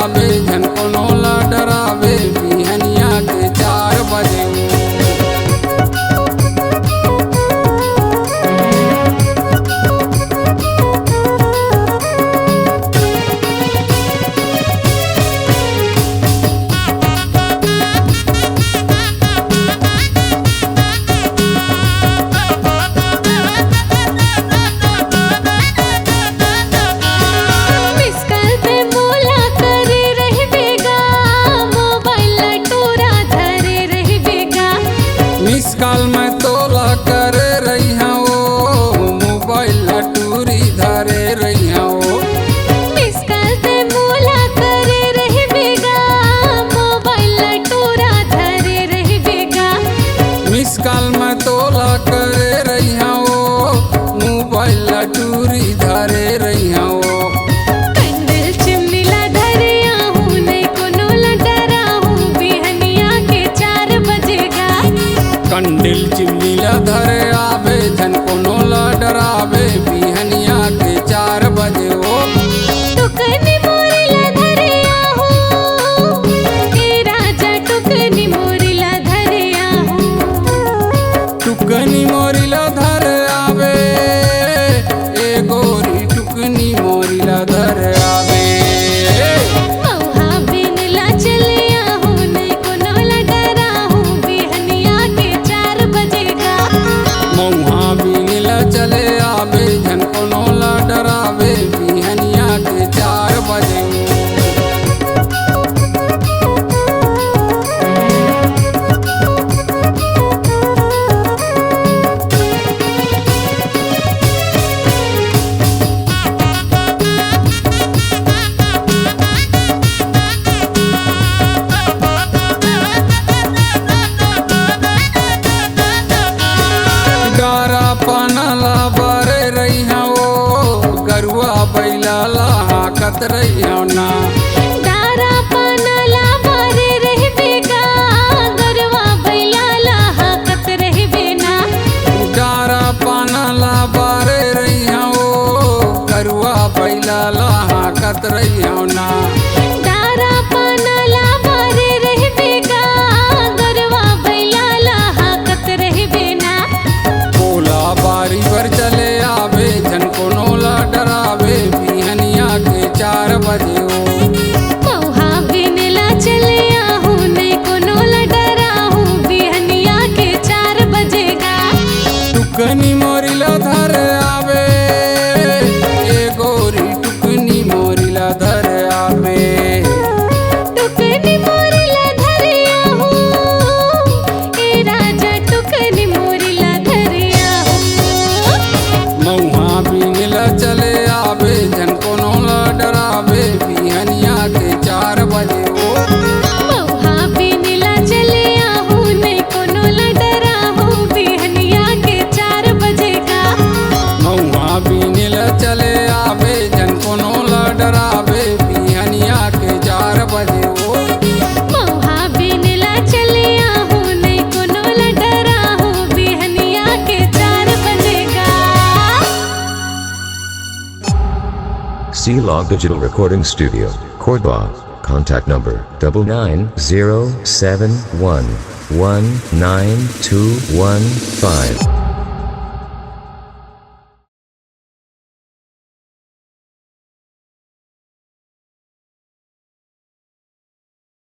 आवे झन कोनो ला डरावे बिहनिया के 4 बजे मिस कॉल में तोला करे रही हो मोबाइल टूरी धरे रही हो मिस कॉल पे मोला करे रही बेगा मोबाइल टूरा धरे रही बेगा मिस कॉल में तोला करे रही हो मोबाइल टूरी धरे रही हो कंडिल चिमनीला धरिया हूँ नहीं कोनो ला डरा हूँ बिहनिया के 4 बजेगा कंडिल चिमनीला धरे आवे झन कोनो ला डरावे बिहनिया के 4 बजे हो टुकनी मोरीला धरिया हूँ ए राजा टुकनी मोरीला धरिया हूँ टुकनी मोरीला धरे आवे ए गोरी टुकनी मोरीला धरे आवे मौहा बिनला चलिया हूँ नहीं कोनो ला डरा हूँ बिहनिया के 4 बजेगा मौहा बिनला चले आवे झन कोनो ला डरावे बिहनिया के 4 बजे गारा पनला बरे रही हो गरुआ बैला हाकत रही हो ना दारा पानला बारे रही बेगा गरवा बैला हाकत रही बेना गारा पनला बरे रही हो गरुआ बैला हाकत रही हो ना दारा पानला बारे रही बेगा गरवा बैला हाकत रही बेना बोला बारी पर चले आवे झन कोनो ला डरावे बिहनिया के 4 बजे हो मौहा बिनला चलिया हूँ नहीं कोनो ला डरा हूँ बिहनिया के 4 बजेगा टुकनी मोरीला धरे आवे ए गोरी टुकनी मोरीला धरे आवे टुकनी मोरीला धरिया हूँ ए राजा टुकनी मोरीला धरिया हूँ मौहा बिनला चले आवे झन कोनो ला डरावे बिहनिया के 4 बजे हो मौहा बिनला चलिया हूँ नहीं कोनो ला डरा हूँ बिहनिया के 4 बजेगा मौहा बिनला चले आवे झन कोनो ला डरावे बिहनिया के 4 बजे हो मौहा बिनला चलिया हूँ नहीं कोनो ला डरा हूँ बिहनिया के 4 बजेगा C-Log Digital Recording Studio, Cordoba. Contact number 99071192115.